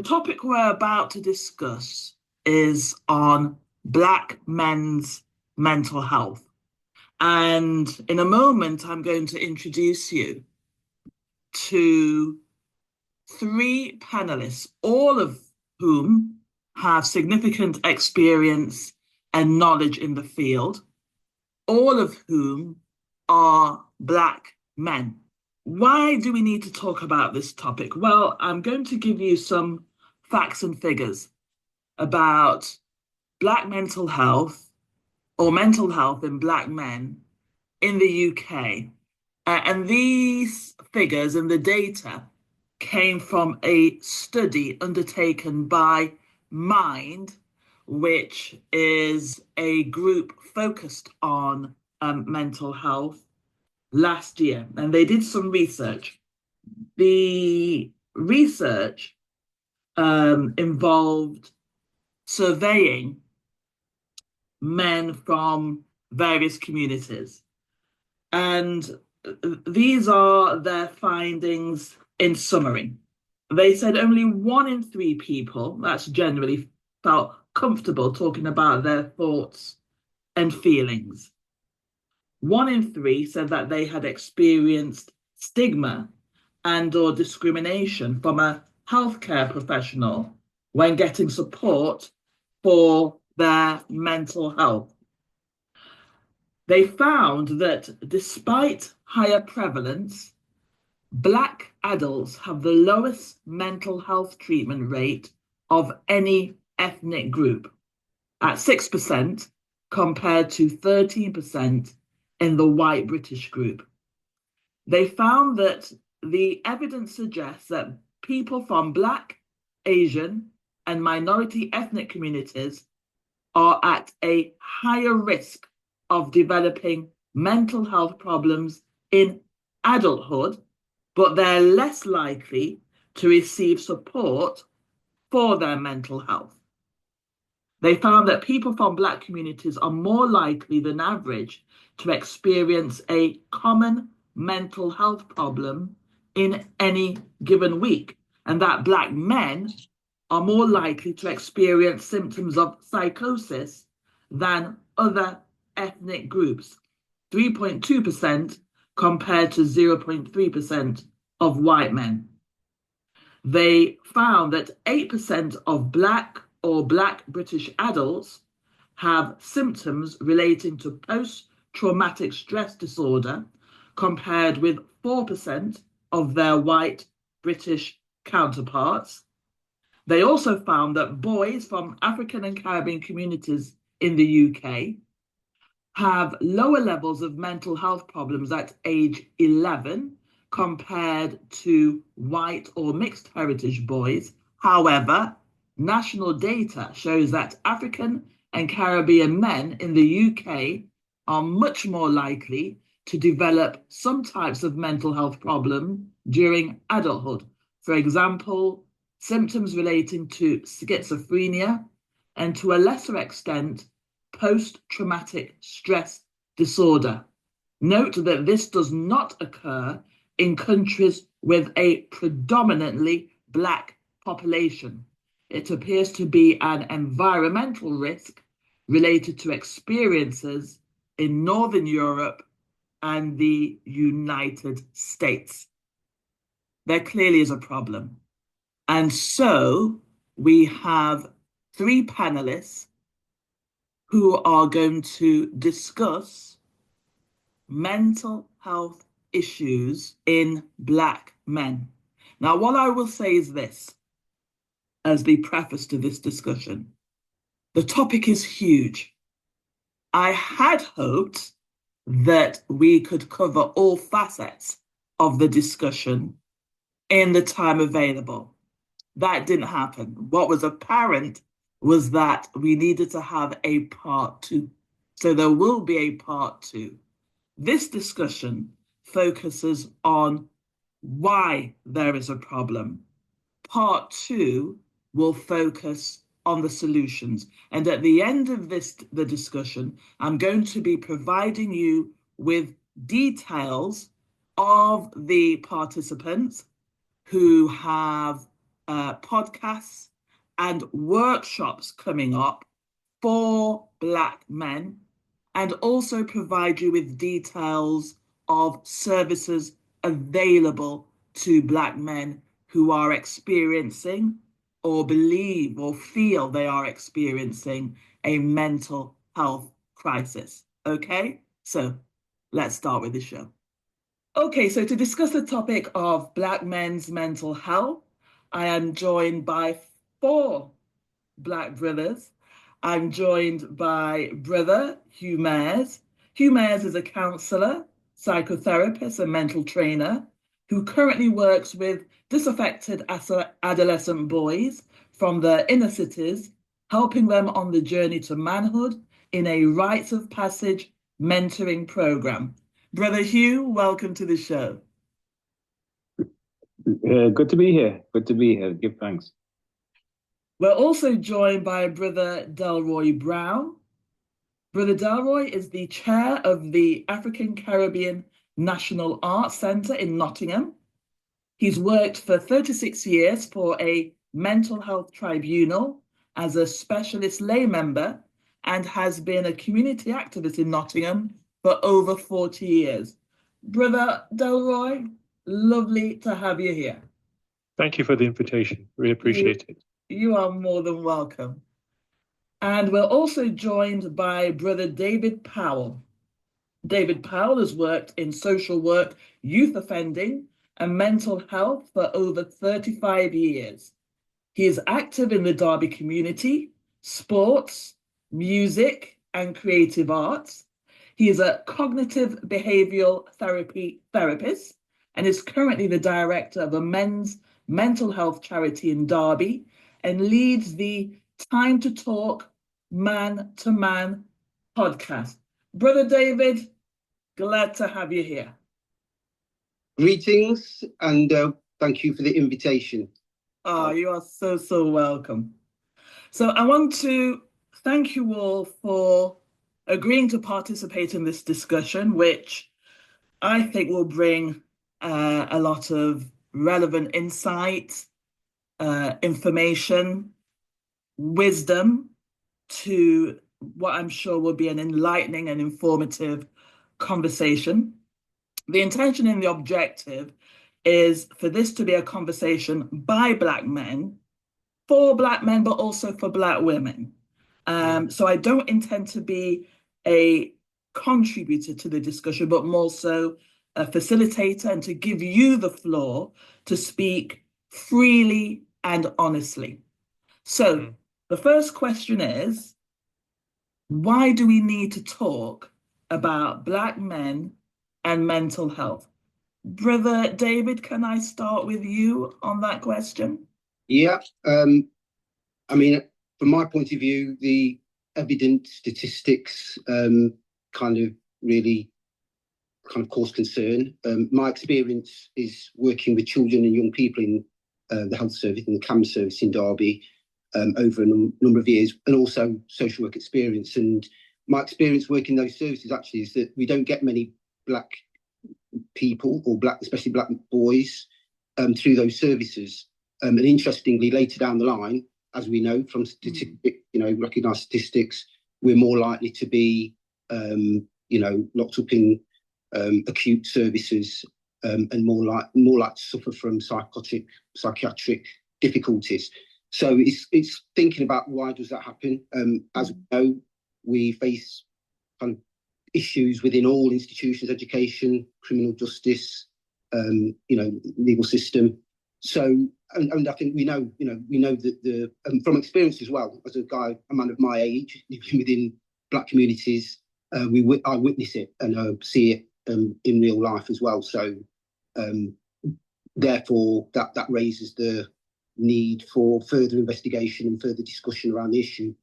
topic we're about to discuss is on Black men's mental health. And in a moment, I'm going to introduce you to three panelists, all of whom have significant experience and knowledge in the field, all of whom are Black men. Why do we need to talk about this topic? Well, I'm going to give you some facts and figures about Black mental health or mental health in Black men in the UK. And these figures and the data came from a study undertaken by Mind, which is a group focused on mental health last year. And they did some research. The research involved surveying men from various communities. And these are their findings in summary. They said only 1 in 3 people, that's generally, felt comfortable talking about their thoughts and feelings. 1 in 3 said that they had experienced stigma and or discrimination from a healthcare professional when getting support for their mental health. They found that despite higher prevalence, Black adults have the lowest mental health treatment rate of any ethnic group, at 6% compared to 13% in the white British group. They found that the evidence suggests that people from Black, Asian, and minority ethnic communities are at a higher risk of developing mental health problems in adulthood, but they're less likely to receive support for their mental health. They found that people from Black communities are more likely than average to experience a common mental health problem in any given week, and that Black men are more likely to experience symptoms of psychosis than other ethnic groups, 3.2% compared to 0.3% of white men. They found that 8% of Black or Black British adults have symptoms relating to post-traumatic stress disorder, compared with 4% of their white British counterparts. They also found that boys from African and Caribbean communities in the UK have lower levels of mental health problems at age 11 compared to white or mixed heritage boys. However, national data shows that African and Caribbean men in the UK are much more likely to develop some types of mental health problem during adulthood. For example, symptoms relating to schizophrenia and to a lesser extent, post-traumatic stress disorder. Note that this does not occur in countries with a predominantly Black population. It appears to be an environmental risk related to experiences in Northern Europe and the United States. There clearly is a problem. And so we have 3 panelists who are going to discuss mental health issues in Black men. Now, what I will say is this, as the preface to this discussion. The topic is huge. I had hoped that we could cover all facets of the discussion in the time available. That didn't happen. What was apparent was that we needed to have a part 2. So there will be a part 2. This discussion focuses on why there is a problem. Part 2 will focus on the solutions. And at the end of the discussion, I'm going to be providing you with details of the participants who have podcasts and workshops coming up for Black men, and also provide you with details of services available to Black men who are experiencing or believe or feel they are experiencing a mental health crisis. Okay, so let's start with the show. Okay, so to discuss the topic of Black men's mental health, I am joined by four Black brothers. I'm joined by brother Hugh Mayers. Hugh Mayers is a counselor, psychotherapist, and mental trainer who currently works with disaffected adolescent boys from the inner cities, helping them on the journey to manhood in a rites of passage mentoring program. Brother Hugh, welcome to the show. Good to be here. Good to be here. Give thanks. We're also joined by Brother Delroy Brown. Brother Delroy is the chair of the African Caribbean National Arts Centre in Nottingham. He's worked for 36 years for a mental health tribunal as a specialist lay member and has been a community activist in Nottingham for over 40 years. Brother Delroy, lovely to have you here. Thank you for the invitation. Really appreciate it. You are more than welcome. And we're also joined by Brother David Powell. David Powell has worked in social work, youth offending, and mental health for over 35 years. He is active in the Derby community, sports, music, and creative arts. He is a cognitive behavioral therapist and is currently the director of a men's mental health charity in Derby and leads the Time to Talk Man to Man podcast. Brother David, glad to have you here. Greetings and thank you for the invitation. Oh, you are so welcome. So I want to thank you all for agreeing to participate in this discussion, which I think will bring a lot of relevant insight, information, wisdom to what I'm sure will be an enlightening and informative conversation. The intention and the objective is for this to be a conversation by Black men, for Black men, but also for Black women. So I don't intend to be a contributor to the discussion, but more so a facilitator and to give you the floor to speak freely and honestly. So the first question is, why do we need to talk about Black men and mental health? Brother David, can I start with you on that question? Yeah, I mean, from my point of view, the evidence, statistics kind of cause concern. My experience is working with children and young people in the health service and the CAM service in Derby over a number of years, and also social work experience. And my experience working those services actually is that we don't get many Black people, or especially Black boys, through those services. And interestingly, later down the line, as we know from recognised statistics, we're more likely to be, locked up in acute services and more likely to suffer from psychiatric difficulties. So it's thinking about why does that happen? As we know, we face kind of issues within all institutions, education, criminal justice, legal system. So, and I think we know that from experience as well, as a man of my age, living within Black communities, I witness it and see it in real life as well. So, therefore, that raises the need for further investigation and further discussion around the issue.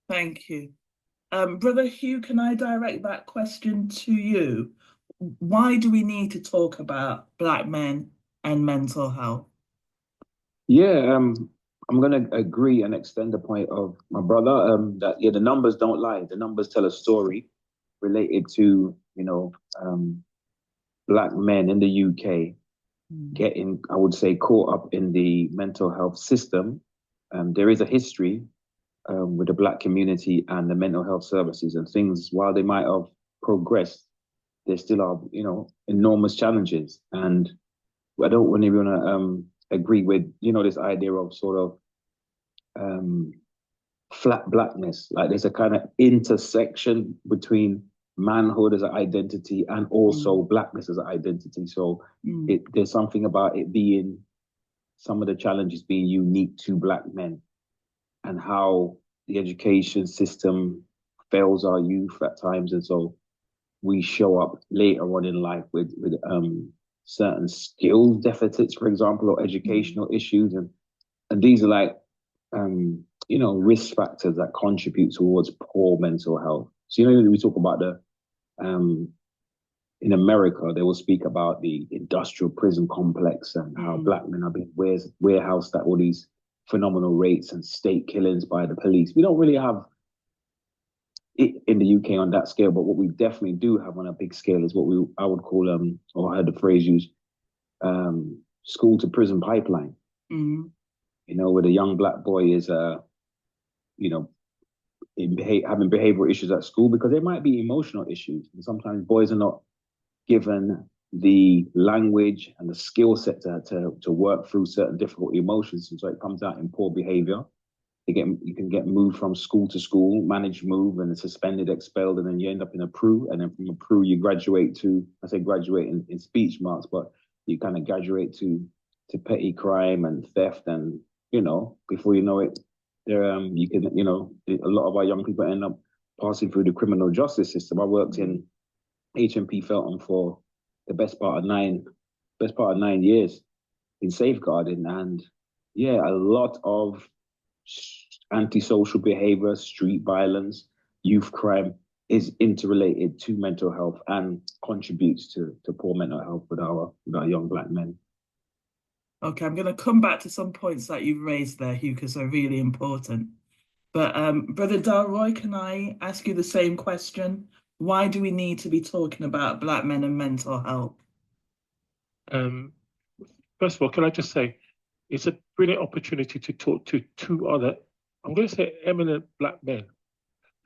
Thank you. Brother Hugh, can I direct that question to you? Why do we need to talk about Black men and mental health? Yeah, I'm going to agree and extend the point of my brother that, the numbers don't lie. The numbers tell a story related to, Black men in the UK getting, I would say, caught up in the mental health system. There is a history with the Black community and the mental health services, and things, while they might have progressed, there still are, enormous challenges. And I don't really want to agree with, this idea of sort of flat blackness. Like there's a kind of intersection between manhood as an identity and also blackness as an identity. So there's something about it being, some of the challenges being unique to Black men, and how the education system fails our youth at times. And so we show up later on in life with certain skills deficits, for example, or educational issues. And these are like, risk factors that contribute towards poor mental health. So, we talk about in America, they will speak about the industrial prison complex and how Black men are being warehoused at all these phenomenal rates and state killings by the police. We don't really have it in the UK on that scale, but what we definitely do have on a big scale is what I would call, or I heard the phrase used, school to prison pipeline. Where the young Black boy is, having behavioral issues at school because there might be emotional issues. And sometimes boys are not given the language and the skill set to work through certain difficult emotions. And so it comes out in poor behavior. You can get moved from school to school, managed move, and suspended, expelled, and then you end up in a PRU. And then from a PRU, you graduate to, I say graduate in speech marks, but you kind of graduate to petty crime and theft. And, before you know it, a lot of our young people end up passing through the criminal justice system. I worked in HMP Felton for the best part of 9 years in safeguarding, and a lot of antisocial behavior, street violence, youth crime is interrelated to mental health and contributes to poor mental health with our young Black men. Okay, I'm going to come back to some points that you've raised there, Hugh, because they're really important. But Brother Delroy, can I ask you the same question? Why do we need to be talking about Black men and mental health? First of all, can I just say, it's a brilliant opportunity to talk to two other, I'm going to say, eminent Black men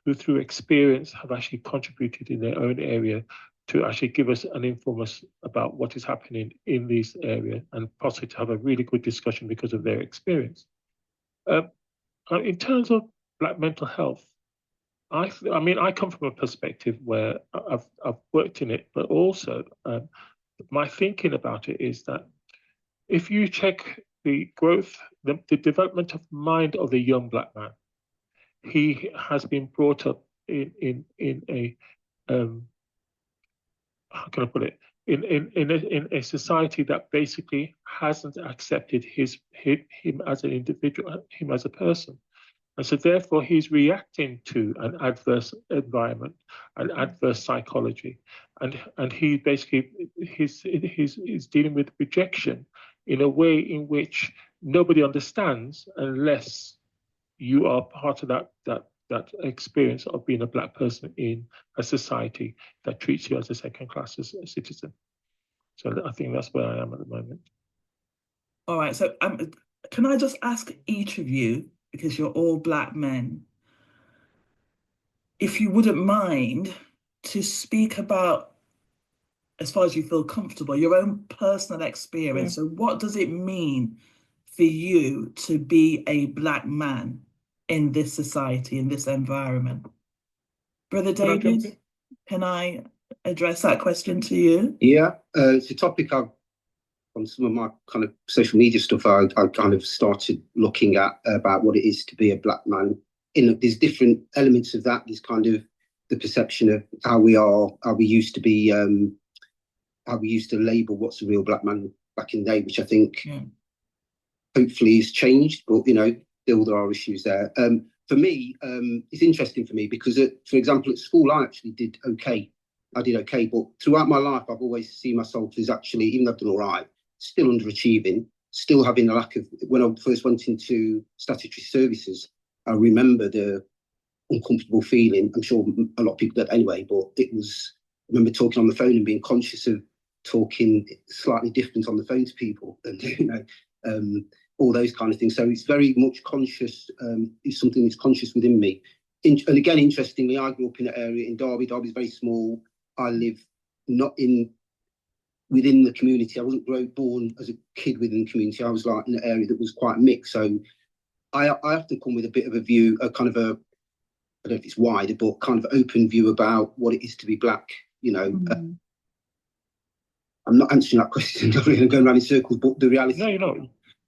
who through experience have actually contributed in their own area to actually give us and inform us about what is happening in this area, and possibly to have a really good discussion because of their experience. In terms of Black mental health, I come from a perspective where I've worked in it, but also my thinking about it is that if you check the growth, the development of mind of the young Black man, he has been brought up in a how can I put it, in a society that basically hasn't accepted him as an individual, him as a person. And so therefore he's reacting to an adverse environment, an adverse psychology. And he basically, he's dealing with rejection in a way in which nobody understands unless you are part of that experience of being a Black person in a society that treats you as a second-class citizen. So I think that's where I am at the moment. All right, so can I just ask each of you, because you're all Black men, if you wouldn't mind to speak about, as far as you feel comfortable, your own personal experience. So what does it mean for you to be a Black man in this society, in this environment? Brother David, can I address that question to you? Yeah, it's a topic I've, on some of my kind of social media stuff, I kind of started looking at about what it is to be a Black man. There's different elements of that. There's kind of the perception of how we used to be, how we used to label what's a real Black man back in the day, which I think hopefully has changed, but still there are issues there. For me, it's interesting for me because, for example, at school, I actually did okay. I did okay, but throughout my life, I've always seen myself as actually, even though I've done all right, still underachieving, still having a lack of, when I first went into statutory services, I remember the uncomfortable feeling. I'm sure a lot of people did anyway, but it was, I remember talking on the phone and being conscious of talking slightly different on the phone to people, and all those kind of things. So it's very much conscious. It's something that's conscious within me. And again, interestingly, I grew up in an area in Derby. Derby's very small. I live not within the community. I wasn't born as a kid within the community. I was like in an area that was quite mixed. So I often come with a bit of a view, a kind of I don't know if it's wider, but kind of open view about what it is to be black. I'm not answering that question. I'm really going around in circles, but the reality. No, you're not.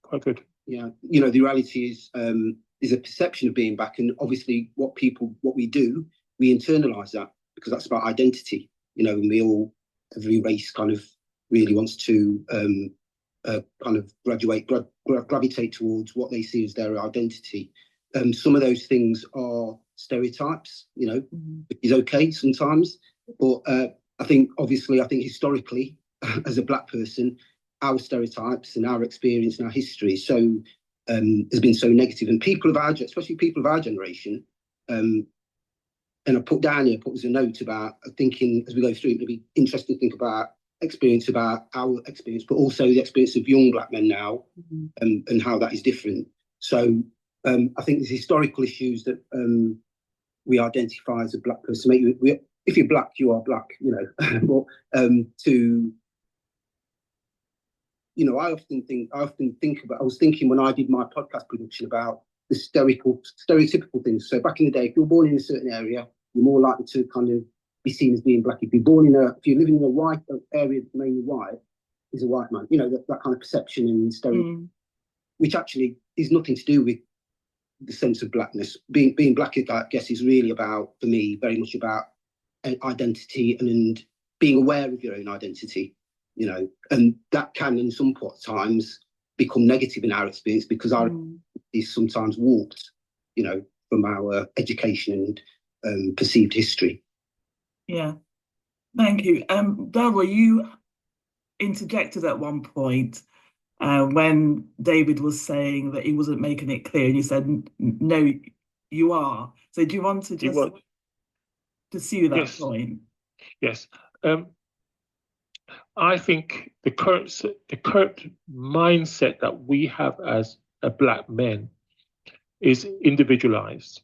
Quite good. Yeah, the reality is a perception of being black, and obviously what we do, we internalise that because that's about identity. And every race kind of really wants to kind of gravitate towards what they see as their identity. Some of those things are stereotypes, which is okay sometimes, but I think historically, as a black person, our stereotypes and our experience and our history has been so negative, and especially people of our generation, and I put as a note about thinking as we go through, it'll be interesting to think about our experience, but also the experience of young black men now, and how that is different. So I think there's historical issues that we identify as a black person. If you're black, you are black, but I was thinking when I did my podcast production about the stereotypical things. So back in the day, if you're born in a certain area, you're more likely to kind of be seen as being black. If you're living in a white area that's mainly white, is a white man. That kind of perception and stereotype, which actually is nothing to do with the sense of blackness. Being black, I guess, is really about, for me, very much about identity and being aware of your own identity. And that can, in some times, become negative in our experience because our is sometimes warped, from our education and perceived history. Yeah, thank you. Delroy, you interjected at one point when David was saying that he wasn't making it clear, and you said, "No, you are." So, do you want to just pursue that point? Yes. I think the current mindset that we have as a black men is individualized,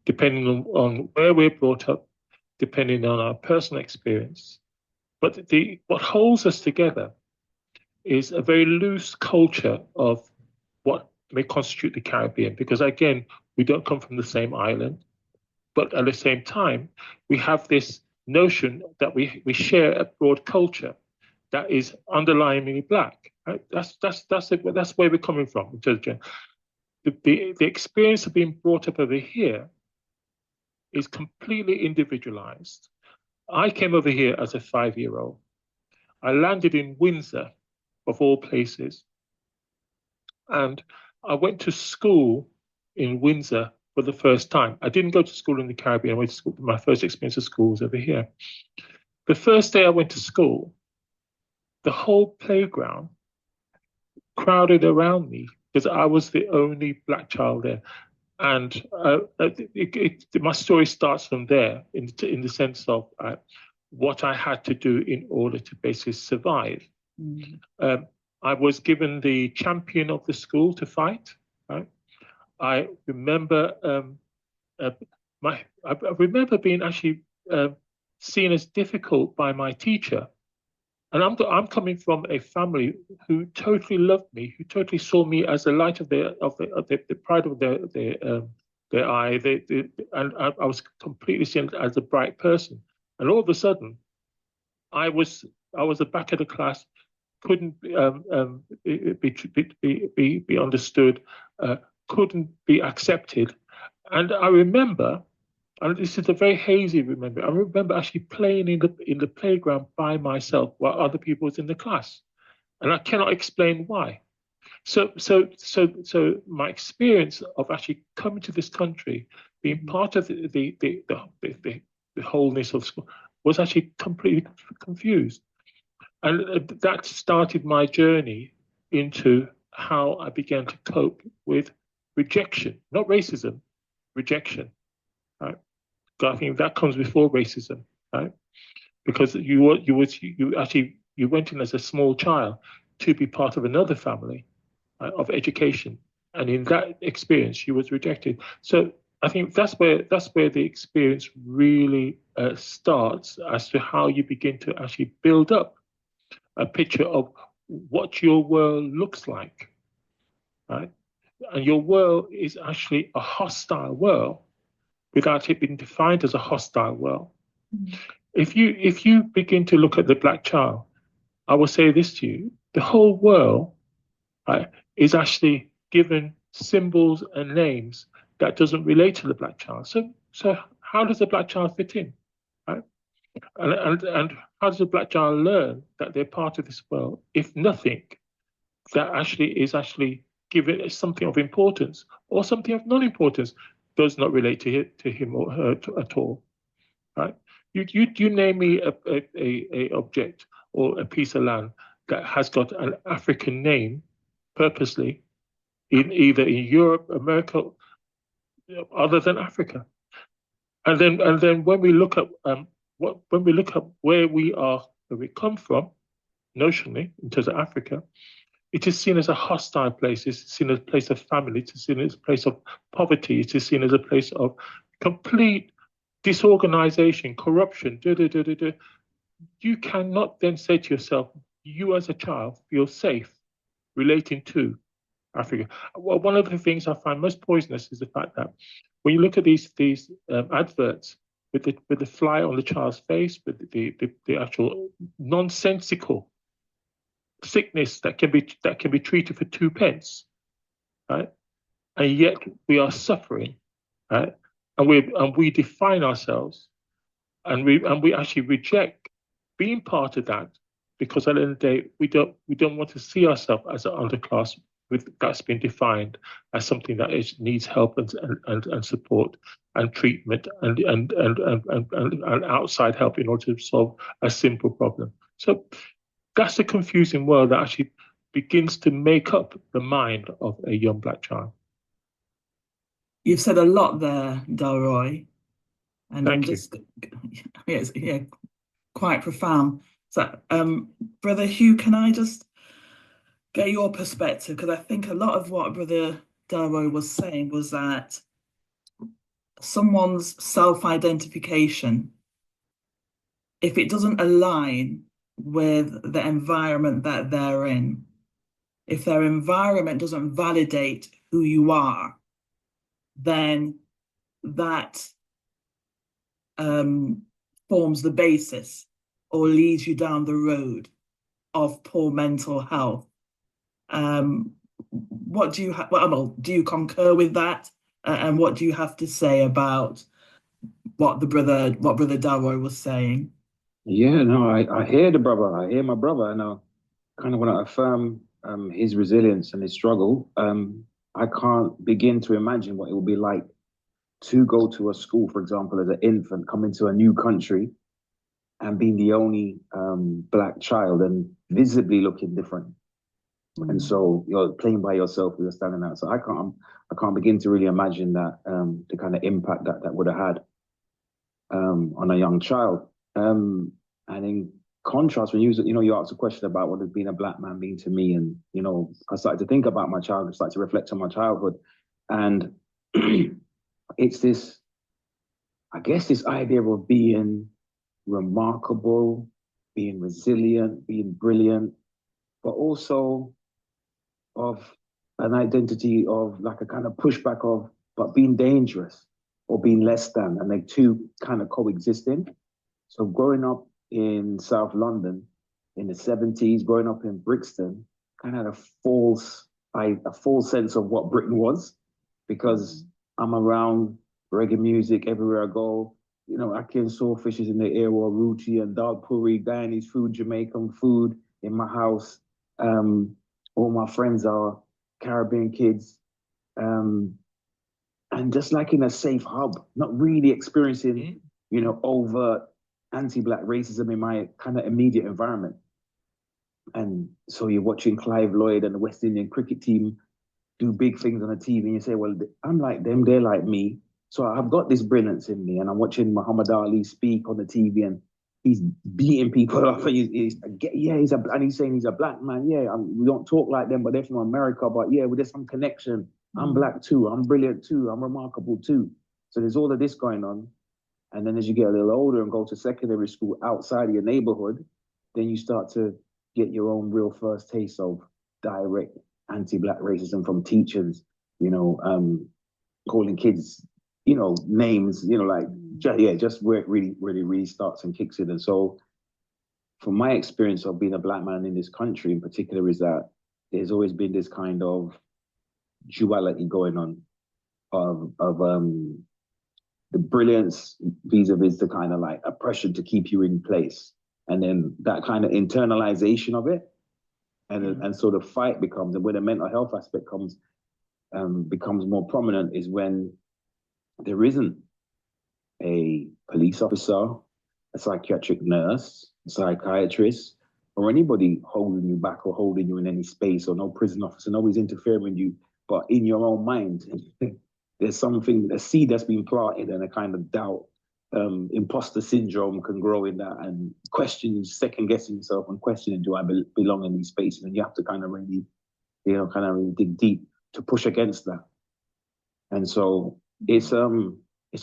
depending on where we're brought up, depending on our personal experience. But what holds us together is a very loose culture of what may constitute the Caribbean, because again, we don't come from the same island, but at the same time, we have this notion that we share a broad culture that is underlyingly black. Right? That's where we're coming from. The experience of being brought up over here is completely individualized. I came over here as a 5-year-old. I landed in Windsor, of all places, and I went to school in Windsor for the first time. I didn't go to school in the Caribbean. I went to school. My first experience of school was over here. The first day I went to school, the whole playground crowded around me because I was the only black child there. And my story starts from there in the sense of what I had to do in order to basically survive. I was given the champion of the school to fight. Right? I remember I remember being actually seen as difficult by my teacher, and I'm coming from a family who totally loved me, who totally saw me as the light of the pride of their eye. And I was completely seen as a bright person, and all of a sudden, I was the back of the class, couldn't be understood. Couldn't be accepted. And I remember, and this is a very hazy remember, I remember actually playing in the playground by myself while other people was in the class. And I cannot explain why. So my experience of actually coming to this country, being part of the wholeness of school, was actually completely confused. And that started my journey into how I began to cope with rejection, not racism, rejection, right? I think that comes before racism, right? Because you You went in as a small child to be part of another family of education, and in that experience, you was rejected. So I think that's where the experience really starts as to how you begin to actually build up a picture of what your world looks like, right? And your world is actually a hostile world without it being defined as a hostile world. Mm-hmm. If you begin to look at the black child, I will say this to you: the whole world, right, is actually given symbols and names that doesn't relate to the black child. So how does the black child fit in, right? And how does the black child learn that they're part of this world, if nothing that actually is given as something of importance or something of non-importance does not relate to him or her at all, right? You name me a object or a piece of land that has got an African name purposely in either in Europe, America, other than Africa, and then when we look at where we come from, notionally in terms of Africa, it is seen as a hostile place. It's seen as a place of family. It's seen as a place of poverty. It is seen as a place of complete disorganization, corruption. You cannot then say to yourself, you as a child feel safe relating to Africa. Well, one of the things I find most poisonous is the fact that when you look at these adverts with the fly on the child's face, with the actual nonsensical sickness that can be treated for 2p, right? And yet we are suffering, right? And we define ourselves, and we actually reject being part of that, because at the end of the day we don't want to see ourselves as an underclass that's been defined as something that needs help and support and treatment and outside help in order to solve a simple problem. So that's a confusing world that actually begins to make up the mind of a young black child. You've said a lot there, Delroy, and Thank you. Quite profound. So, Brother Hugh, can I just get your perspective? Because I think a lot of what Brother Delroy was saying was that someone's self-identification, if it doesn't align with the environment that they're in, if their environment doesn't validate who you are, then that forms the basis or leads you down the road of poor mental health. What do you do you concur with that? And what do you have to say about what Brother Delroy was saying? Yeah, no, I hear the brother. I hear my brother, and I kind of want to affirm his resilience and his struggle. I can't begin to imagine what it will be like to go to a school, for example, as an infant, come into a new country and being the only black child and visibly looking different. Mm-hmm. And so you're playing by yourself, you're standing out. So I can't begin to really imagine that, the kind of impact that would have had on a young child. And in contrast, when you asked a question about what has been a black man mean to me, and I started to think about my childhood, started to reflect on my childhood, and it's this, I guess, this idea of being remarkable, being resilient, being brilliant, but also of an identity of like a kind of pushback of, but being dangerous or being less than, and they two kind of coexisting. So growing up in South London in the 70s, growing up in Brixton, kind of had a false sense of what Britain was, because I'm around reggae music everywhere I go. Ackee and Sawfish is in the air, or Ruchi and Dal Puri, Guyanese food, Jamaican food in my house. All my friends are Caribbean kids. And just like in a safe hub, not really experiencing, overt anti-black racism in my kind of immediate environment. And so you're watching Clive Lloyd and the West Indian cricket team do big things on the TV, and you say, well, I'm like them, they're like me. So I've got this brilliance in me, and I'm watching Muhammad Ali speak on the TV, and he's beating people up, and he's saying he's a black man. Yeah, we don't talk like them, but they're from America. But yeah, well, there's some connection. I'm black too. I'm brilliant too. I'm remarkable too. So there's all of this going on. And then as you get a little older and go to secondary school outside of your neighborhood, then you start to get your own real first taste of direct anti-black racism from teachers, calling kids, names, just where it really starts and kicks in. And so from my experience of being a black man in this country in particular is that there's always been this kind of duality going on of the brilliance vis-a-vis the kind of like oppression to keep you in place. And then that kind of internalization of it and sort of fight becomes, and where the mental health aspect becomes more prominent is when there isn't a police officer, a psychiatric nurse, a psychiatrist, or anybody holding you back or holding you in any space, or no prison officer, nobody's interfering with you, but in your own mind, there's something, a seed that's been planted, and a kind of doubt, imposter syndrome can grow in that, and second guessing yourself and questioning, do I belong in these spaces? And you have to kind of really dig deep to push against that. And so it's a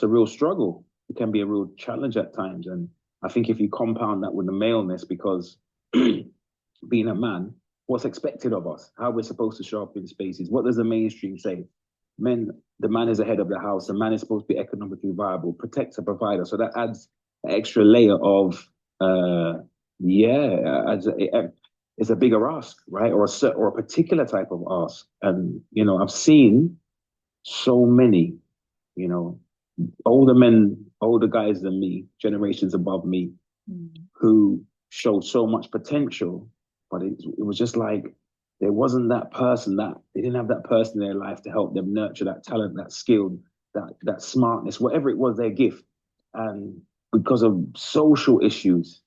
real struggle. It can be a real challenge at times. And I think if you compound that with the maleness, because being a man, what's expected of us, how we're supposed to show up in spaces, what does the mainstream say? The man is the head of the house, the man is supposed to be economically viable, protector, provider. So that adds an extra layer of, it's a bigger ask, right? Or a particular type of ask. And, I've seen so many, older guys than me, generations above me, who showed so much potential, but it was just like, there wasn't that person, they didn't have that person in their life to help them nurture that talent, that skill, that smartness, whatever it was, their gift. And because of social issues,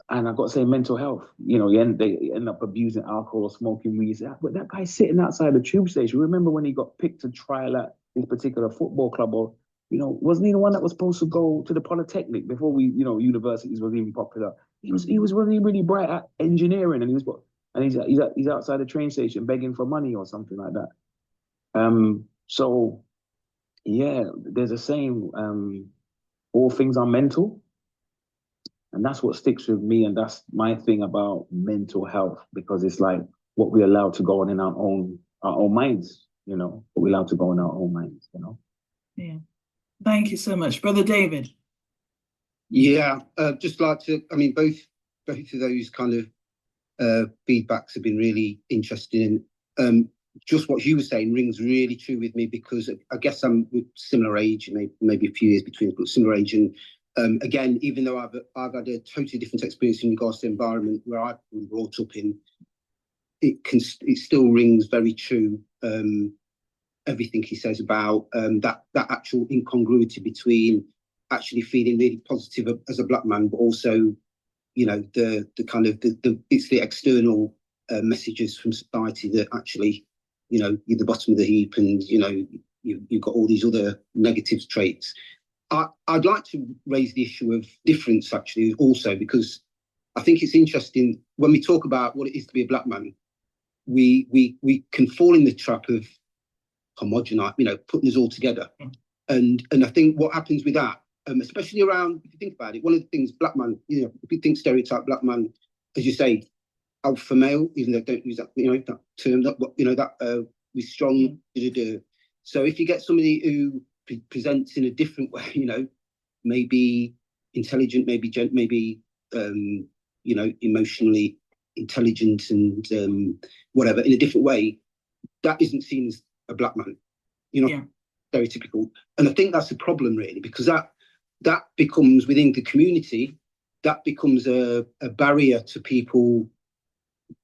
and I've got to say mental health, they end up abusing alcohol or smoking weed. But that guy's sitting outside the tube station. Remember when he got picked to trial at this particular football club, or, wasn't he the one that was supposed to go to the Polytechnic before universities was even popular? He was really, really bright at engineering, and he's outside the train station begging for money or something like that. So yeah, there's a saying, all things are mental. And that's what sticks with me. And that's my thing about mental health, because it's like what we allow to go on in our own minds, what we allow to go in our own minds, Yeah. Thank you so much. Brother David. Yeah, just like to, both of those kind of feedbacks have been really interesting. Just what you were saying rings really true with me, because I guess I'm with similar age, maybe a few years between us, but similar age. And again, even though I've had a totally different experience in regards to the environment where I've been brought up in, it still rings very true. Everything he says about that actual incongruity between actually feeling really positive as a black man, but also, the kind of it's the external messages from society that actually, you're the bottom of the heap, and you've got all these other negative traits. I'd like to raise the issue of difference actually also, because I think it's interesting when we talk about what it is to be a black man, we can fall in the trap of homogenize, putting us all together. And I think what happens with that, especially around, if you think about it, one of the things black man, if you think stereotype black man, as you say, alpha male, even though I don't use that, that term, that we're strong. So if you get somebody who presents in a different way, maybe intelligent, maybe emotionally intelligent and whatever, in a different way, that isn't seen as a black man, stereotypical. And I think that's a problem really, because that becomes within the community, that becomes a barrier to people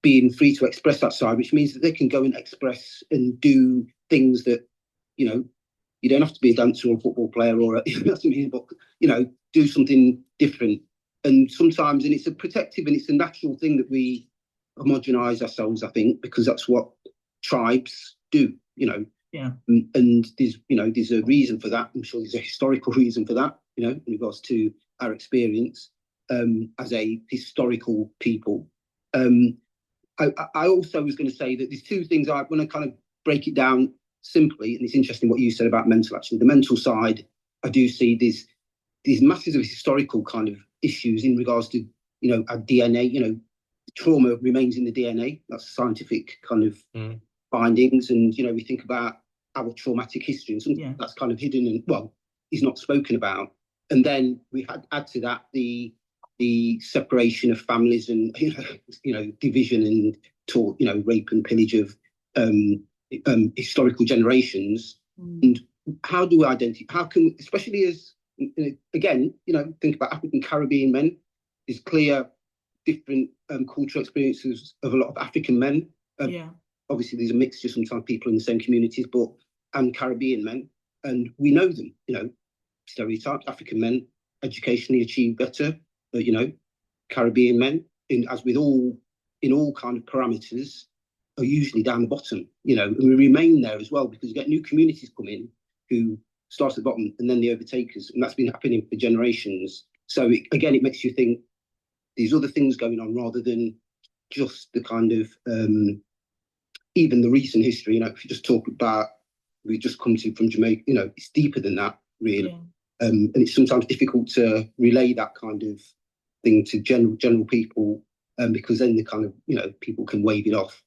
being free to express that side, which means that they can go and express and do things that, you don't have to be a dancer or a football player or but, do something different. And sometimes, and it's a protective and it's a natural thing that we homogenize ourselves, I think, because that's what tribes do, Yeah. And there's a reason for that. I'm sure there's a historical reason for that, in regards to our experience. as a historical people. I also was going to say that there's two things I want to kind of break it down simply, and it's interesting what you said about mental. Actually, the mental side, I do see these masses of historical kind of issues in regards to, you know, our DNA. You know, trauma remains in the DNA. That's scientific kind of findings, and you know, we think about our traumatic history, and something that's kind of hidden and, well, is not spoken about. And then we add to that the separation of families and you know division and rape and pillage of historical generations. And how do we identify? How can, especially as again, you know, think about African Caribbean men. There's clear different cultural experiences of a lot of African men. Obviously, there's a mixture. Sometimes people in the same communities, but Caribbean men, and we know them. You know, stereotypes. African men educationally achieve better. You know, Caribbean men, as with all kind of parameters, are usually down the bottom. You know, and we remain there as well because you get new communities come in who start at the bottom and then they overtake us, and that's been happening for generations. So it makes you think there's other things going on rather than just the kind of even the recent history. You know, if you just talk about we just come to from Jamaica, you know, it's deeper than that, really. And it's sometimes difficult to relay that kind of thing to general people, because then the kind of, you know, people can wave it off.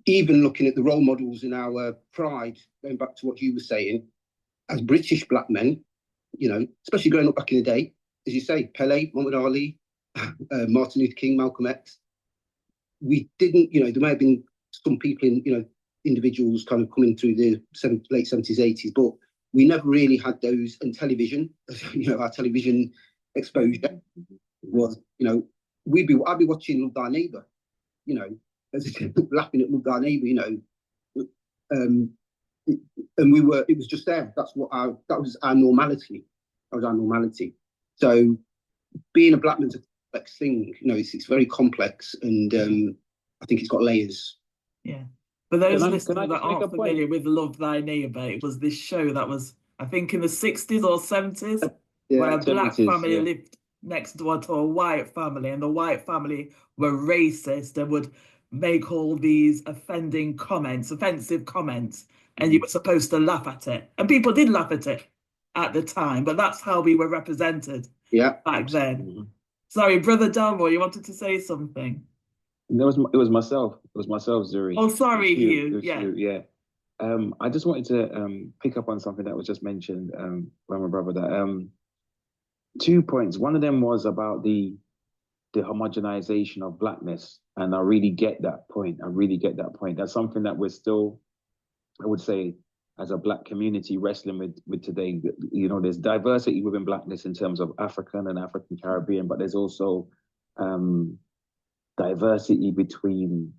Even looking at the role models in our pride, going back to what you were saying, as British black men, you know, especially growing up back in the day, as you say, Pele, Muhammad Ali, Martin Luther King, Malcolm X, we didn't, you know, there may have been some people in, you know, individuals kind of coming through the late 70s, 80s, but we never really had those. And television, you know, our television exposure was, you know, I'd be watching Love Thy Neighbour, you know, laughing at Love Thy Neighbour, you know, and it was just there. That was our normality. That was our normality. So being a black man's a complex thing, you know, it's very complex, and I think it's got layers. Yeah. For those listeners that aren't familiar with Love Thy Neighbour, it was this show that was, I think, in the 60s or 70s, where a black family lived next door to a white family, and the white family were racist and would make all these offensive comments, and you were supposed to laugh at it. And people did laugh at it at the time, but that's how we were represented back then. Sorry, Brother Delroy, you wanted to say something? It was myself. It was myself, Zuri. Oh, sorry, Hugh. I just wanted to pick up on something that was just mentioned by my brother. That 2 points. One of them was about the homogenization of blackness, and I really get that point. That's something that we're still, I would say, as a black community, wrestling with today. You know, there's diversity within blackness in terms of African and African Caribbean, but there's also diversity between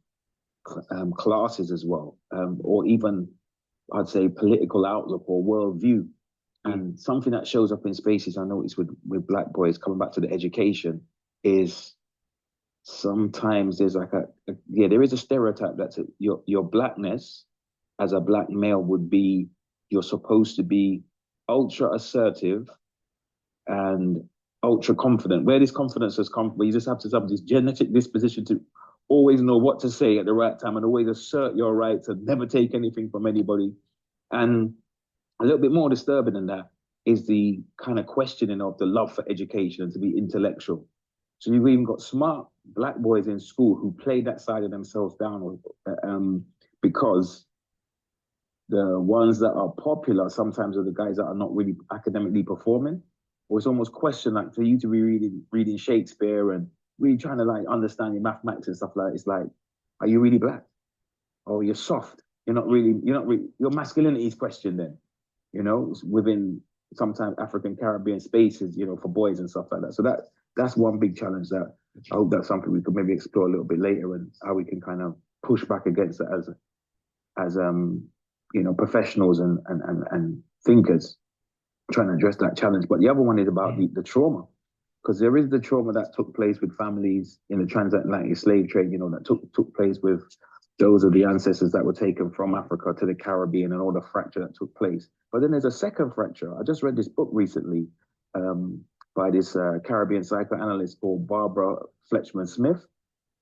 classes as well, or even, I'd say, political outlook or worldview. And something that shows up in spaces I noticed with black boys, coming back to the education, is sometimes there's like there is a stereotype that your blackness as a black male would be, you're supposed to be ultra assertive and ultra confident. Where this confidence has come from, you just have to have this genetic disposition to always know what to say at the right time and always assert your rights and never take anything from anybody. And a little bit more disturbing than that is the kind of questioning of the love for education and to be intellectual. So you've even got smart black boys in school who play that side of themselves down, because the ones that are popular sometimes are the guys that are not really academically performing. Or it's almost questioned, like, for you to be reading Shakespeare and really trying to like understand your mathematics and stuff like that, it's like, are you really black? Or you're soft? You're not really, your masculinity is questioned then, you know, within sometimes African Caribbean spaces, you know, for boys and stuff like that. So that's one big challenge that I hope that's something we could maybe explore a little bit later, and how we can kind of push back against it as you know, professionals and thinkers trying to address that challenge. But the other one is about the trauma, because there is the trauma that took place with families in the transatlantic slave trade, you know, that took place with those of the ancestors that were taken from Africa to the Caribbean and all the fracture that took place. But then there's a second fracture. I just read this book recently by this Caribbean psychoanalyst called Barbara Fletchman Smith.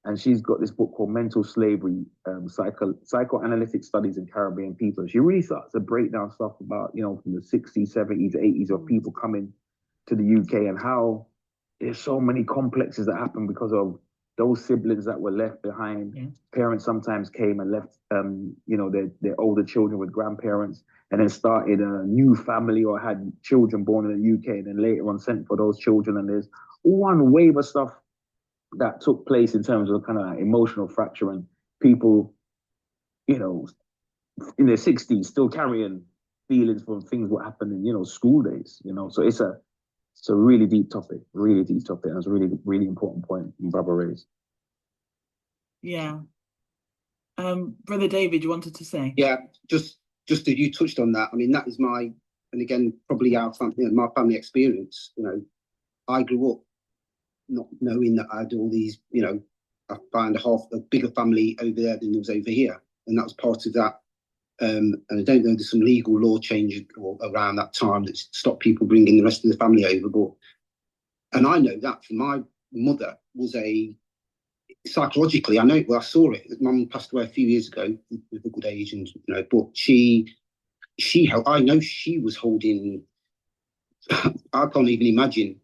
And she's got this book called Mental Slavery, Psychoanalytic Studies in Caribbean People. She really starts to break down stuff about, from the 60s, 70s, 80s of people coming to the UK and how there's so many complexes that happen because of those siblings that were left behind. Yeah. Parents sometimes came and left, their older children with grandparents and then started a new family or had children born in the UK and then later on sent for those children. And there's one wave of stuff that took place in terms of kind of emotional fracture and people, in their 60s still carrying feelings from things what happened in, school days, So it's a really deep topic, and it's a really, really important point Barbara raised. Yeah. Brother David, you wanted to say? Yeah, just as you touched on that, I mean, that is my, and again, probably our family, my family experience. I grew up not knowing that I had all these, I found a bigger family over there than there was over here. And that was part of that. And I don't know, there's some legal law change around that time that stopped people bringing the rest of the family over. And I know that for my mother was psychologically, I know, I saw it. Mum passed away a few years ago with a good age, and but I know she was holding. I can't even imagine,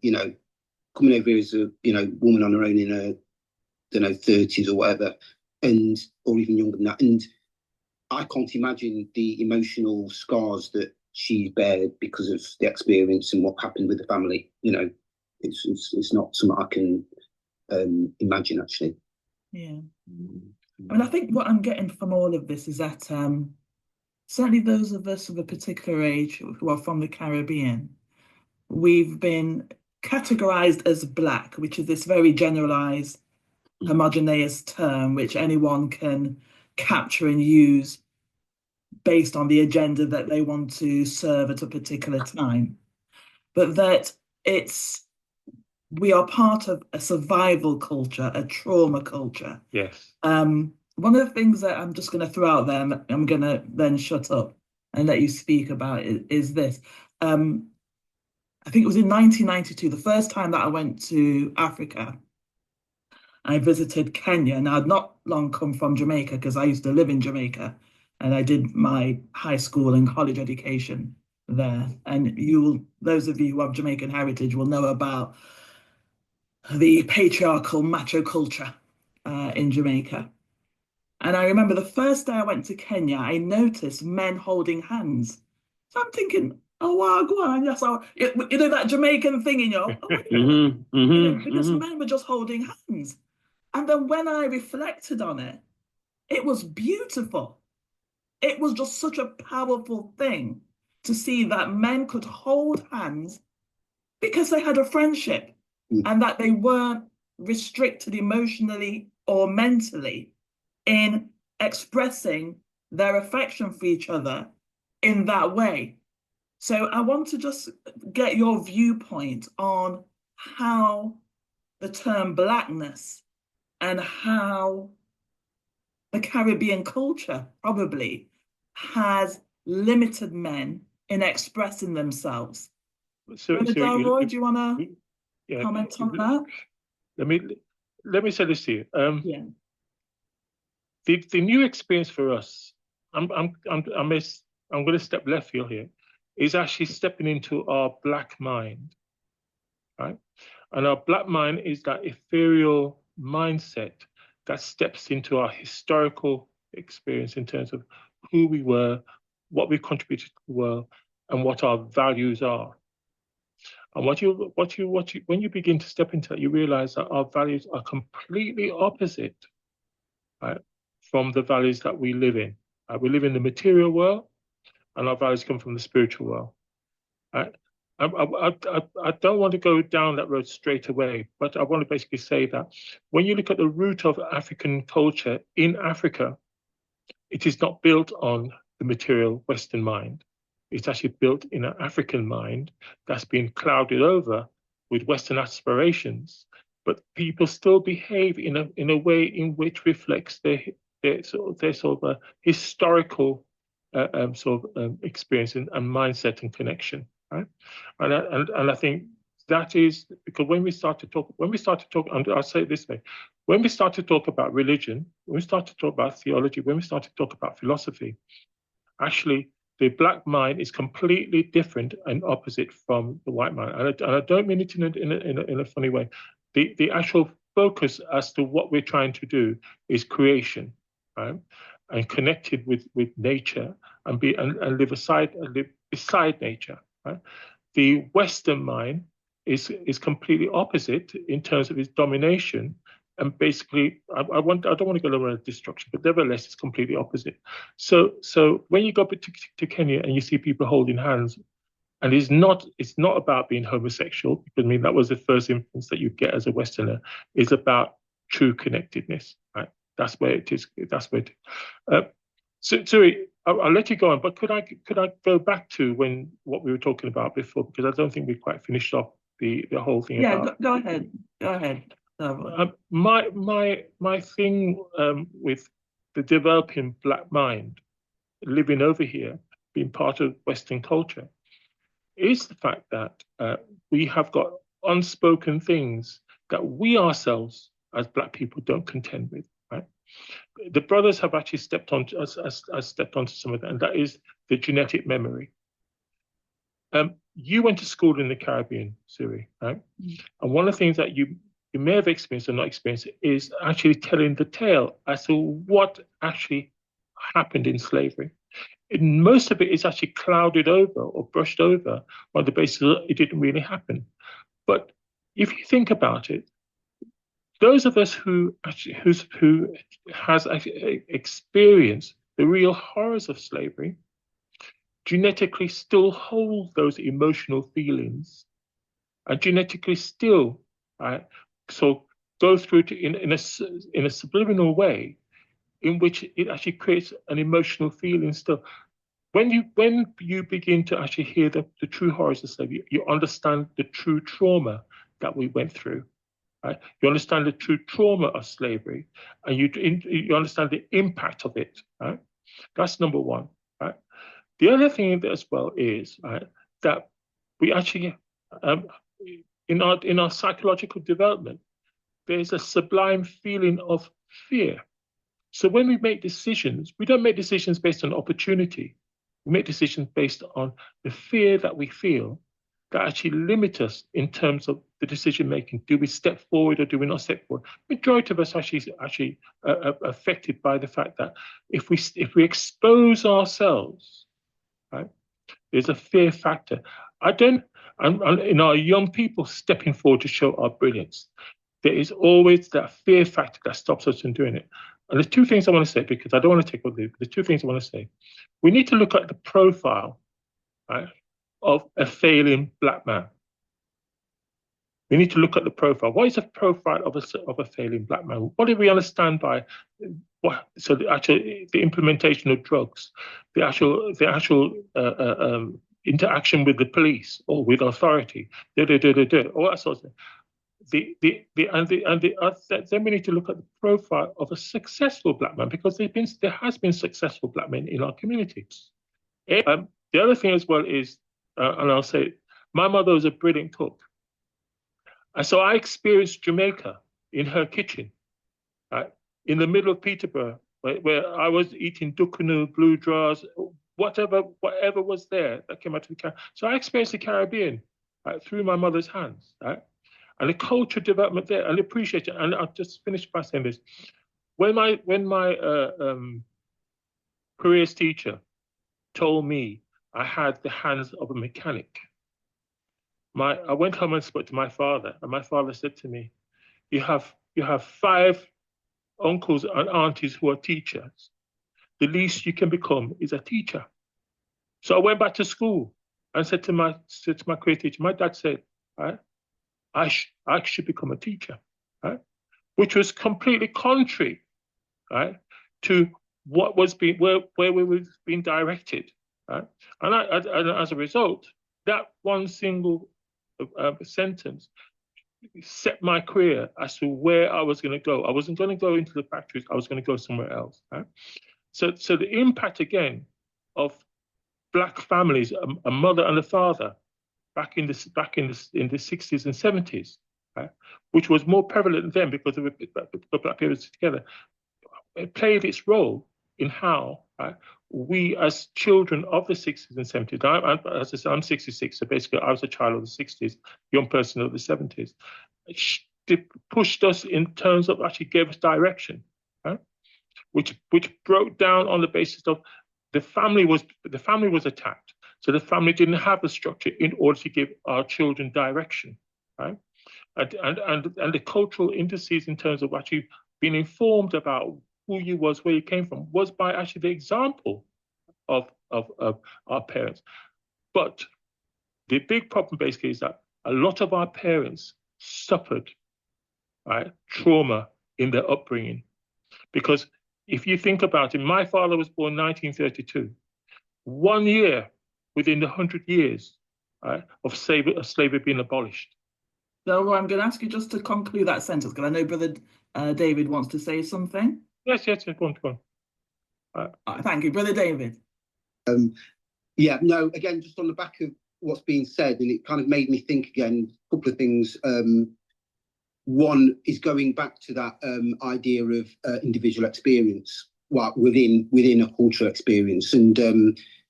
coming over here as a woman on her own in her, 30s or whatever, or even younger than that, and I can't imagine the emotional scars that she bared because of the experience and what happened with the family. It's not something I can imagine, actually. Yeah. I mean, I think what I'm getting from all of this is that certainly those of us of a particular age who are from the Caribbean, we've been categorized as Black, which is this very generalized, homogeneous term which anyone can capture and use based on the agenda that they want to serve at a particular time. But that we are part of a survival culture, a trauma culture. Yes. One of the things that I'm just going to throw out there, and I'm going to then shut up and let you speak about it, is this. I think it was in 1992, the first time that I went to Africa. I visited Kenya, and I'd not long come from Jamaica because I used to live in Jamaica, and I did my high school and college education there. And those of you who have Jamaican heritage will know about the patriarchal macho culture in Jamaica. And I remember the first day I went to Kenya, I noticed men holding hands. So I'm thinking, oh, wow, go on. That's how, that Jamaican thing, because men were just holding hands. And then when I reflected on it, it was beautiful. It was just such a powerful thing to see that men could hold hands because they had a friendship and that they weren't restricted emotionally or mentally in expressing their affection for each other in that way. So I want to just get your viewpoint on how the term Blackness and how the Caribbean culture probably has limited men in expressing themselves. So Delroy, do you want to comment on that? Let me say this to you. The new experience for us, I'm going to step left field here, is actually stepping into our Black mind, right? And our Black mind is that ethereal mindset that steps into our historical experience in terms of who we were, what we contributed to the world, and what our values are. And when you begin to step into it, you realize that our values are completely opposite, right, from the values that we live in. We live in the material world, and our values come from the spiritual world. Right? I don't want to go down that road straight away, but I want to basically say that when you look at the root of African culture in Africa, it is not built on the material Western mind. It's actually built in an African mind that's been clouded over with Western aspirations, but people still behave in a way in which reflects their sort of historical experience and mindset and connection. Right, and I think that is because when we start to talk, and I'll say it this way, when we start to talk about religion, when we start to talk about theology, when we start to talk about philosophy, actually the black mind is completely different and opposite from the white mind. And I don't mean it in a funny way. The actual focus as to what we're trying to do is creation, right? And connected with nature and live beside nature, right? The Western mind is completely opposite in terms of its domination. And basically, I don't want to go over destruction, but nevertheless, it's completely opposite. So when you go to Kenya and you see people holding hands, and it's not about being homosexual, because I mean that was the first influence that you get as a Westerner. It's about true connectedness, right? That's where it is. So Zuri, I'll let you go on, but could I go back to what we were talking about before, because I don't think we quite finished off the whole thing. Yeah, go ahead. My thing with the developing black mind, living over here, being part of Western culture, is the fact that we have got unspoken things that we ourselves as black people don't contend with, right? The brothers have actually stepped onto some of that, and that is the genetic memory. You went to school in the Caribbean, Zuri, right? And one of the things that you may have experienced or not experienced is actually telling the tale as to what actually happened in slavery. Most of it is actually clouded over or brushed over on the basis that it didn't really happen. But if you think about it, those of us who has experienced the real horrors of slavery genetically still hold those emotional feelings, and genetically still, right, so go through to in a subliminal way in which it actually creates an emotional feeling still. When you begin to actually hear the true horrors of slavery, you understand the true trauma that we went through. Right? You understand the true trauma of slavery, and you understand the impact of it. Right? That's number one. Right? The other thing as well is, right, that we actually in our psychological development, there is a sublime feeling of fear. So when we make decisions, we don't make decisions based on opportunity. We make decisions based on the fear that we feel that actually limit us in terms of the decision making. Do we step forward or do we not step forward? Majority of us actually affected by the fact that if we expose ourselves, right, there's a fear factor. In our young people stepping forward to show our brilliance, there is always that fear factor that stops us from doing it. And there's two things I want to say, because I don't want to take all the two things I want to say. We need to look at the profile, right, of a failing black man. We need to look at the profile. What is the profile of a failing black man? What do we understand by what? So the implementation of drugs, the actual interaction with the police or with authority, all that sort of thing. Then we need to look at the profile of a successful black man, because there has been successful black men in our communities. The other thing as well is, and I'll say, my mother was a brilliant cook, and so I experienced Jamaica in her kitchen, right, in the middle of Peterborough, where I was eating dukunu, blue drawers, whatever was there that came out of the Caribbean. So I experienced the Caribbean, right, through my mother's hands, right? And the culture development there, and appreciate it. And I'll just finish by saying this: when my careers teacher told me I had the hands of a mechanic, I went home and spoke to my father, and my father said to me, "You have 5 uncles and aunties who are teachers. The least you can become is a teacher." So I went back to school and said to my career teacher, my dad said, right, I should become a teacher, right? Which was completely contrary, right, to what was where we were being directed, right? And as a result, that one single sentence set my career as to where I was going to go. I wasn't going to go into the factories. I was going to go somewhere else, right? So the impact again of black families, a mother and a father, back in the 60s and 70s, right, which was more prevalent then because of the black people together. It played its role in how, right, we as children of the 60s and 70s, as I said, I'm 66, so basically I was a child of the 60s, young person of the 70s. It pushed us in terms of actually gave us direction, right? Which broke down on the basis of the family was attacked. So the family didn't have the structure in order to give our children direction, right? And the cultural indices in terms of actually being informed about who you was, where you came from, was by actually the example of our parents. But the big problem basically is that a lot of our parents suffered, right, trauma in their upbringing. Because if you think about it, my father was born in 1932. 1 year within the 100 years, right, of slavery being abolished. So I'm going to ask you just to conclude that sentence, because I know Brother David wants to say something. Yes, go on. Thank you, Brother David. Yeah, no, again, just on the back of what's being said, and it kind of made me think again, a couple of things. One is going back to that idea of individual experience, within a cultural experience. And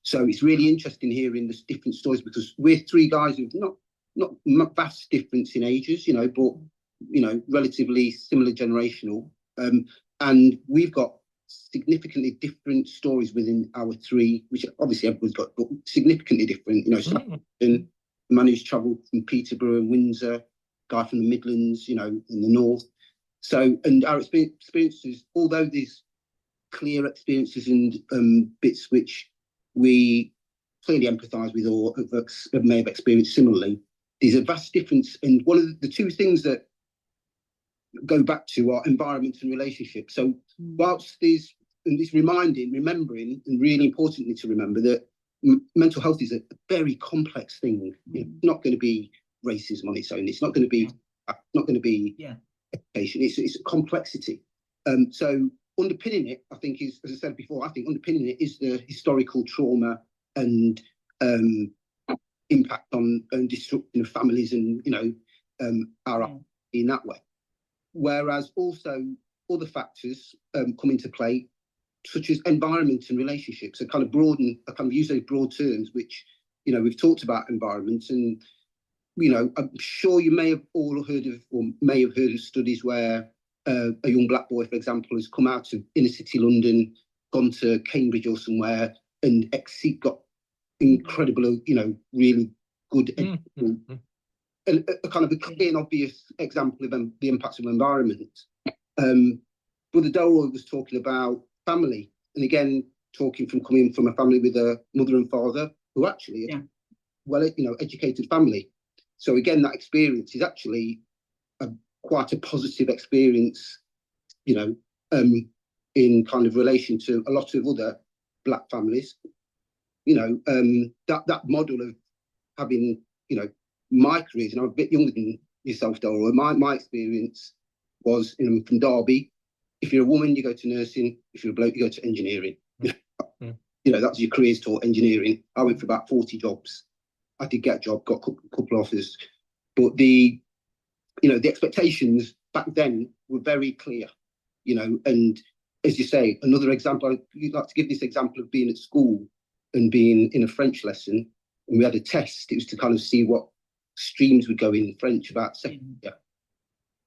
so it's really interesting hearing the different stories, because we're three guys who've not vast difference in ages, but, relatively similar generational. And we've got significantly different stories within our three, which obviously everyone's got, but significantly different. The man who's travelled from Peterborough and Windsor, guy from the Midlands, in the north. So, and our experiences, although there's clear experiences and bits which we clearly empathise with or may have experienced similarly, there's a vast difference. And one of the two things that go back to our environment and relationship. So whilst there's this remembering, and really importantly to remember that mental health is a very complex thing. It's not going to be racism on its own. It's not going to be education. It's a complexity. So underpinning it, I think, is, as I said before, I think underpinning it is the historical trauma and impact on destruction of families and our in that way. Whereas also other factors come into play, such as environment and relationships. I kind of use those broad terms, which, we've talked about environment, and, I'm sure you may have all heard of, or may have heard of studies where a young black boy, for example, has come out of inner city London, gone to Cambridge or somewhere, and got incredible, really good education. And a kind of a clear and obvious example of the impacts of environment. Brother Delroy was talking about family, and again, coming from a family with a mother and father who actually are well, educated family. So again, that experience is actually quite a positive experience, in kind of relation to a lot of other black families. That model of having, my career, and I'm a bit younger than yourself, Delroy. My experience was from Derby. If you're a woman, you go to nursing. If you're a bloke, you go to engineering. That's your careers taught, engineering. I went for about 40 jobs. I did get a job, got a couple of offers, but the expectations back then were very clear. And as you say, another example, I'd like to give this example of being at school and being in a French lesson, and we had a test. It was to kind of see what streams would go in French about second year.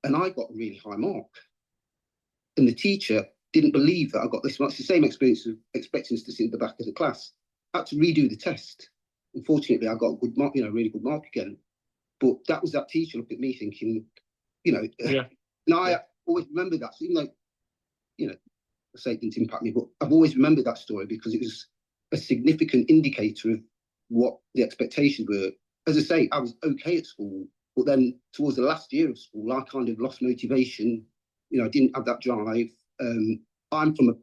And I got a really high mark. And the teacher didn't believe that I got this much. The same experience of expecting us to sit at the back of the class. I had to redo the test. Unfortunately, I got a good mark, really good mark again. But that was that teacher looked at me thinking, and I always remember that. So even though, I say it didn't impact me, but I've always remembered that story because it was a significant indicator of what the expectations were. As I say, I was okay at school, but then towards the last year of school, I kind of lost motivation. I didn't have that drive. I'm from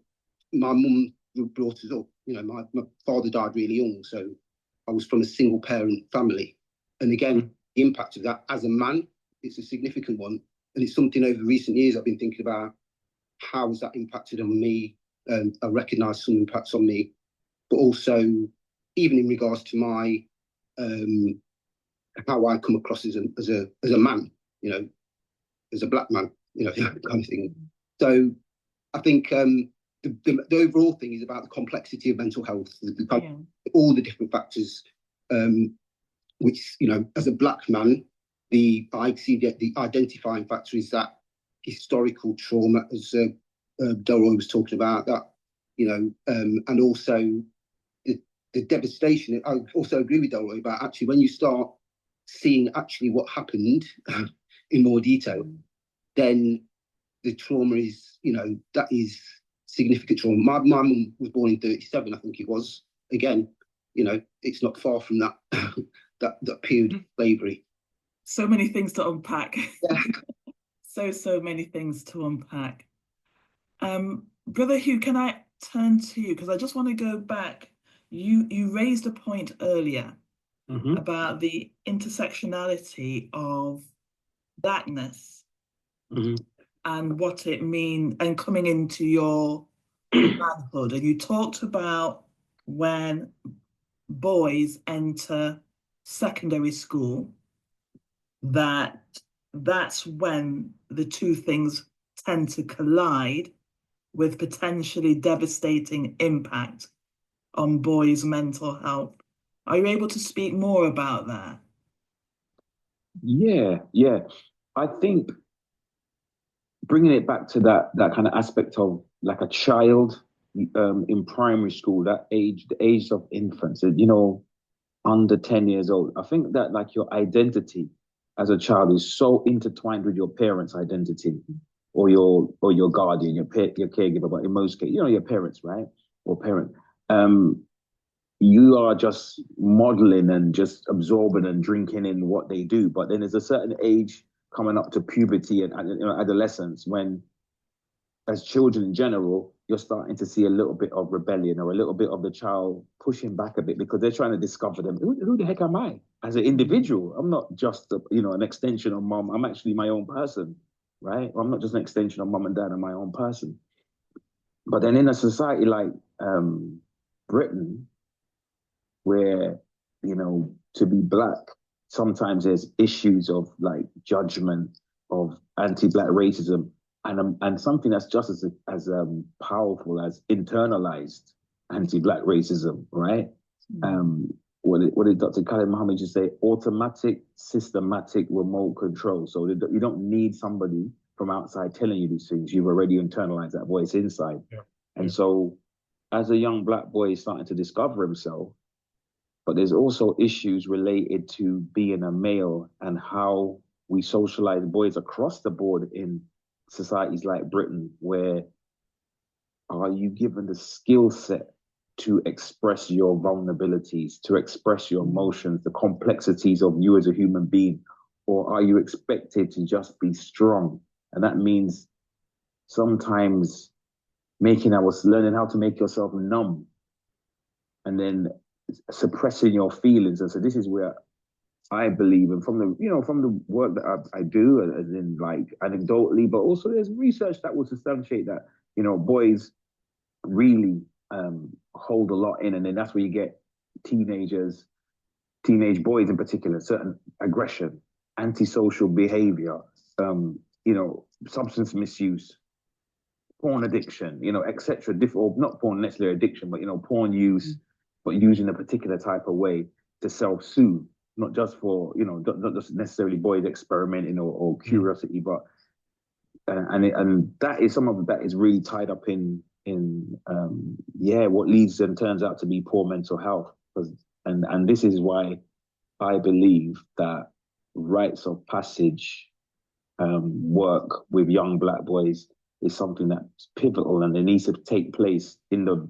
my mum brought us up. My father died really young, so I was from a single parent family. And again, the impact of that as a man, it's a significant one. And it's something over recent years I've been thinking about, how has that impacted on me? I recognise some impacts on me, but also even in regards to my how I come across as a man, you know, as a black man, you know, kind of thing. So I think the overall thing is about the complexity of mental health, all the different factors, which, you know, as a black man, I see the identifying factor is that historical trauma, as Delroy was talking about, that, you know, and also the devastation. I also agree with Delroy about actually when you start seeing actually what happened in more detail, then the trauma is, you know, that is significant trauma. My mum was born in 37, I think it was. Again, you know, it's not far from that that period of slavery. So many things to unpack. Yeah. so many things to unpack. Brother Hugh, can I turn to you? Because I just want to go back. You raised a point earlier about the intersectionality of blackness and what it means, and coming into your manhood. And you talked about when boys enter secondary school, that's when the two things tend to collide, with potentially devastating impact on boys' mental health. Are you able to speak more about that? Yeah. I think bringing it back to that kind of aspect of like a child in primary school, the age of infants, you know, under 10 years old. I think that like your identity as a child is so intertwined with your parents' identity, or your guardian, your caregiver, but in most cases, you know, your parents, right? Or parent. You are just modeling and just absorbing and drinking in what they do. But then there's a certain age coming up to puberty and, you know, adolescence, when, as children in general, you're starting to see a little bit of rebellion, or a little bit of the child pushing back a bit, because they're trying to discover them. Who the heck am I as an individual? I'm not just an extension of mom. I'm actually my own person, right? I'm not just an extension of mom and dad. I'm my own person. But then in a society like Britain, where, you know, to be black, sometimes there's issues of like judgment, of anti-black racism, and something that's just as powerful as internalized anti-black racism, right? What did Dr. Khalid Muhammad just say? Automatic, systematic, remote control. So you don't need somebody from outside telling you these things. You've already internalized that voice inside. Yeah. And so as a young black boy is starting to discover himself, but there's also issues related to being a male and how we socialize boys across the board in societies like Britain, where are you given the skill set to express your vulnerabilities, to express your emotions, the complexities of you as a human being, or are you expected to just be strong? And that means sometimes learning how to make yourself numb, and then suppressing your feelings. And so this is where I believe, and from the work that I do, as in like anecdotally, but also there's research that will substantiate that, you know, boys really hold a lot in, and then that's where you get teenage boys in particular, certain aggression, antisocial behavior, you know, substance misuse, porn addiction, you know, etc. Or not porn necessarily addiction, but, you know, porn use, but using a particular type of way to self-soothe, not just for, you know, not just necessarily boys experimenting or curiosity, but and that is, some of that is really tied up in what leads and turns out to be poor mental health. And this is why I believe that rites of passage work with young black boys is something that's pivotal, and it needs to take place in the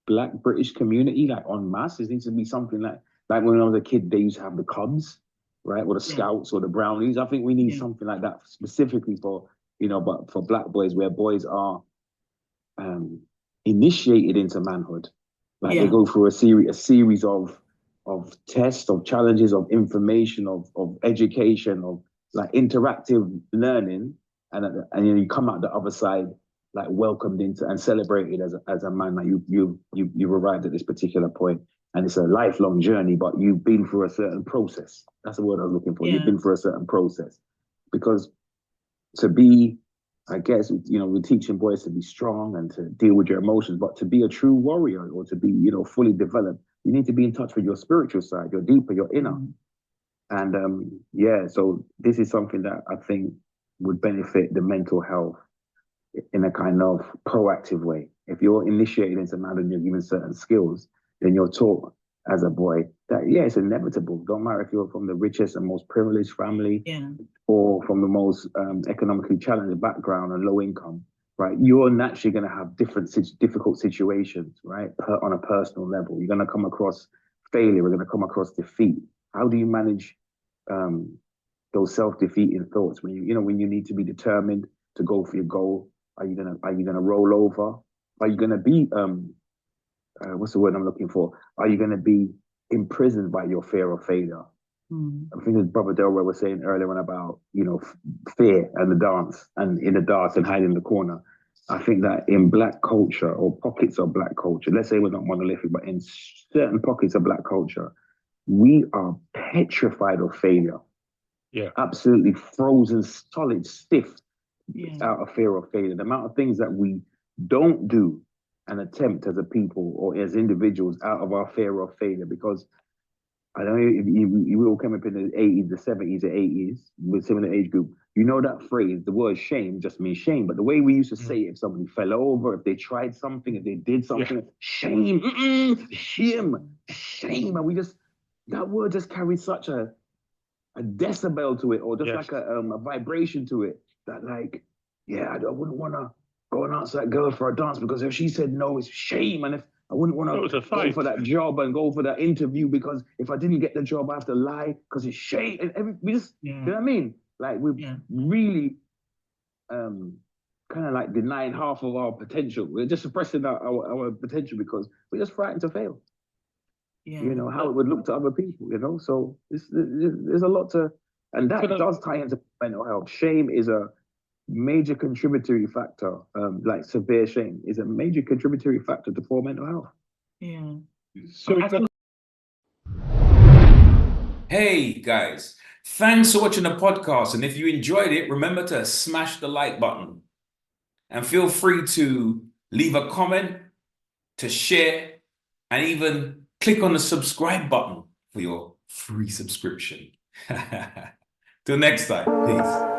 Black British community, like en masse. It needs to be something like when I was a kid, they used to have the Cubs, right? Or the Scouts or the Brownies. I think we need something like that specifically for, you know, but for black boys, where boys are initiated into manhood. Like they go through a series of tests, of challenges, of information, of education, of like interactive learning, and you come out the other side like welcomed into and celebrated as a man. Like you've arrived at this particular point. and it's a lifelong journey, but you've been through a certain process. That's the word I was looking for. Yeah. You've been through a certain process. Because to be, I guess, you know, we're teaching boys to be strong and to deal with your emotions, but to be a true warrior or to be, you know, fully developed, you need to be in touch with your spiritual side, your deeper, your inner. And yeah, so this is something that I think would benefit the mental health in a kind of proactive way. If you're initiated into man and you're given certain skills, then you're taught as a boy that, yeah, it's inevitable. Don't matter if you're from the richest and most privileged family or from the most economically challenged background and low income, right? You're naturally going to have difficult situations, right? On a personal level, you're going to come across failure. We're going to come across defeat. How do you manage those self-defeating thoughts when when you need to be determined to go for your goal? Are you gonna roll over? Are you gonna be what's the word I'm looking for? Are you gonna be imprisoned by your fear of failure? I think as Brother Delroy was saying earlier on about fear and the dance and in the dance and hiding in the corner. I think that in Black culture or pockets of Black culture, let's say we're not monolithic, but in certain pockets of Black culture, we are petrified of failure. Yeah, absolutely frozen, solid, stiff out of fear of failure. The amount of things that we don't do and attempt as a people or as individuals out of our fear of failure, because I don't know if you all came up in the 80s, the 70s, the 80s with similar age group. You know that phrase, the word shame just means shame. But the way we used to say it, if somebody fell over, if they tried something, if they did something, shame, shame. And that word just carries such a decibel to it, or just like a vibration to it, that like, I wouldn't want to go and ask that girl for a dance because if she said no, it's shame. And if I wouldn't want to go for that job and go for that interview because if I didn't get the job, I have to lie because it's shame. And we just, you know what I mean? Like we're really kind of like denying half of our potential. We're just suppressing our potential because we're just frightened to fail. How it would look to other people, so there's a lot to, and that does tie into mental health. Shame is a major contributory factor, like severe shame is a major contributory factor to poor mental health. So hey guys, thanks for watching the podcast, and if you enjoyed it, remember to smash the like button and feel free to leave a comment, to share, and even click on the subscribe button for your free subscription. Till next time, peace.